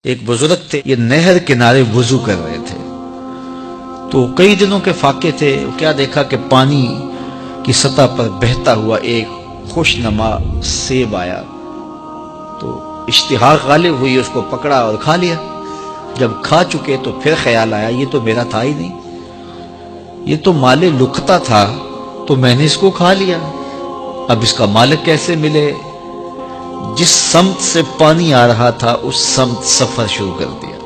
ایک بزرگ تھے، یہ نہر کنارے وضو کر رہے تھے تو کئی دنوں کے فاقے تھے۔ کیا دیکھا کہ پانی کی سطح پر بہتا ہوا ایک خوش نما سیب آیا تو اشتہا غالب ہوئی، اس کو پکڑا اور کھا لیا۔ جب کھا چکے تو پھر خیال آیا یہ تو میرا تھا ہی نہیں، یہ تو مال لقطہ تھا، تو میں نے اس کو کھا لیا، اب اس کا مالک کیسے ملے؟ جس سمت سے پانی آ رہا تھا اس سمت سفر شروع کر دیا۔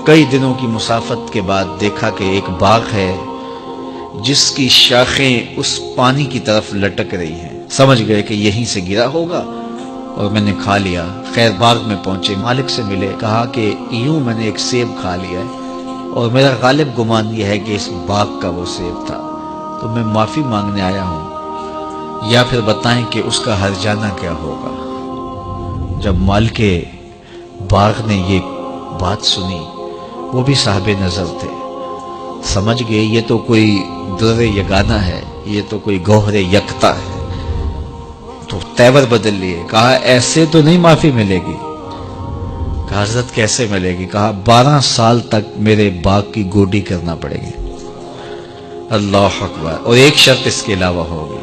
کئی دنوں کی مسافت کے بعد دیکھا کہ ایک باغ ہے جس کی شاخیں اس پانی کی طرف لٹک رہی ہیں۔ سمجھ گئے کہ یہیں سے گرا ہوگا اور میں نے کھا لیا۔ خیر باغ میں پہنچے، مالک سے ملے، کہا کہ یوں میں نے ایک سیب کھا لیا ہے اور میرا غالب گمان یہ ہے کہ اس باغ کا وہ سیب تھا، تو میں معافی مانگنے آیا ہوں، یا پھر بتائیں کہ اس کا ہرجانہ کیا ہوگا۔ جب مالک باغ نے یہ بات سنی، وہ بھی صاحب نظر تھے، سمجھ گئے یہ تو کوئی در یگانہ ہے، یہ تو کوئی گوہر یکتا ہے، تو تیور بدل لیے۔ کہا ایسے تو نہیں معافی ملے گی۔ کہا حضرت کیسے ملے گی؟ کہا 12 سال تک میرے باغ کی گوڈی کرنا پڑے گی۔ اللہ اکبر، اور ایک شرط اس کے علاوہ ہوگی۔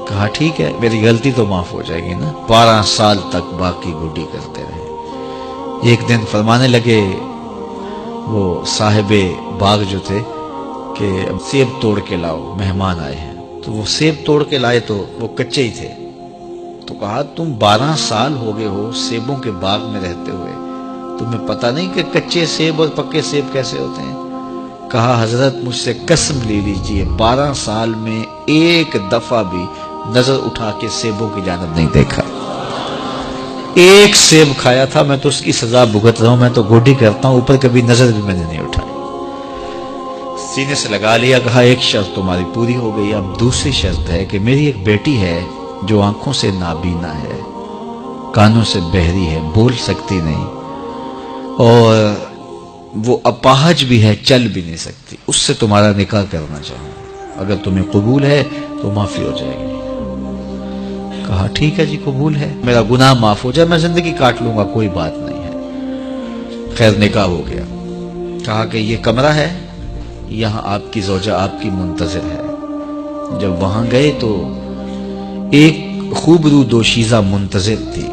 کہا ٹھیک ہے، میری غلطی تو معاف ہو جائے گی نا۔ 12 سال تک باغ کی گوڈی کرتے رہے۔ ایک دن فرمانے لگے وہ صاحب باغ جو تھے کہ سیب توڑ کے لاؤ، مہمان آئے ہیں۔ تو وہ سیب توڑ کے لائے تو وہ کچے ہی تھے۔ تو کہا تم 12 سال ہو گئے ہو سیبوں کے باغ میں رہتے ہوئے، تمہیں پتہ نہیں کہ کچے سیب اور پکے سیب کیسے ہوتے ہیں؟ کہا حضرت مجھ سے قسم لے لیجئے 12 سال میں ایک دفعہ بھی نظر اٹھا کے سیبوں کی جانب نہیں دیکھا۔ ایک سیب کھایا تھا، میں تو اس کی سزا بھگت رہا ہوں، میں تو گوڈی کرتا ہوں، اوپر کبھی نظر بھی میں نے نہیں اٹھائی۔ سینے سے لگا لیا، کہا ایک شرط تمہاری پوری ہو گئی، اب دوسری شرط ہے کہ میری ایک بیٹی ہے جو آنکھوں سے نابینا ہے، کانوں سے بہری ہے، بول سکتی نہیں، اور وہ اپاہج بھی ہے، چل بھی نہیں سکتی، اس سے تمہارا نکاح کرنا چاہوں، اگر تمہیں قبول ہے تو معافی ہو جائے گی۔ کہا ٹھیک ہے جی قبول ہے، میرا گناہ معاف ہو جائے، میں زندگی کاٹ لوں گا، کوئی بات نہیں ہے۔ خیر نکاح ہو گیا۔ کہا کہ یہ کمرہ ہے، یہاں آپ کی زوجہ آپ کی منتظر ہے۔ جب وہاں گئے تو ایک خوبرو دوشیزہ منتظر تھی،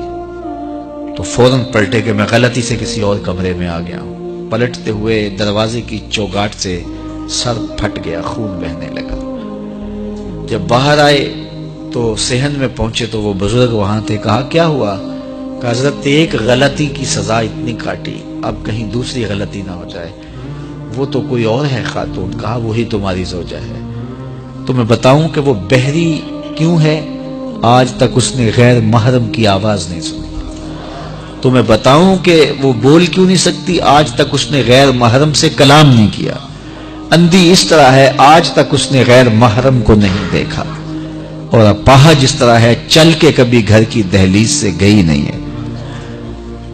تو فوراً پلٹے کہ میں غلطی سے کسی اور کمرے میں آ گیا ہوں۔ پلٹتے ہوئے دروازے کی چوگاٹ سے سر پھٹ گیا، خون بہنے لگا۔ جب باہر آئے تو صحن میں پہنچے تو وہ بزرگ وہاں تھے۔ کہا کیا ہوا؟ کہ حضرت ایک غلطی کی سزا اتنی کاٹی، اب کہیں دوسری غلطی نہ ہو جائے، وہ تو کوئی اور ہے خاتون۔ کہا وہی تمہاری زوجہ ہے۔ تو میں بتاؤں کہ وہ بہری کیوں ہے؟ آج تک اس نے غیر محرم کی آواز نہیں سنی۔ تو میں بتاؤں کہ وہ بول کیوں نہیں سکتی؟ آج تک اس نے غیر محرم سے کلام نہیں کیا۔ اندھی اس طرح ہے، آج تک اس نے غیر محرم کو نہیں دیکھا، اور اپاہج اس طرح ہے، چل کے کبھی گھر کی دہلیز سے گئی نہیں ہے۔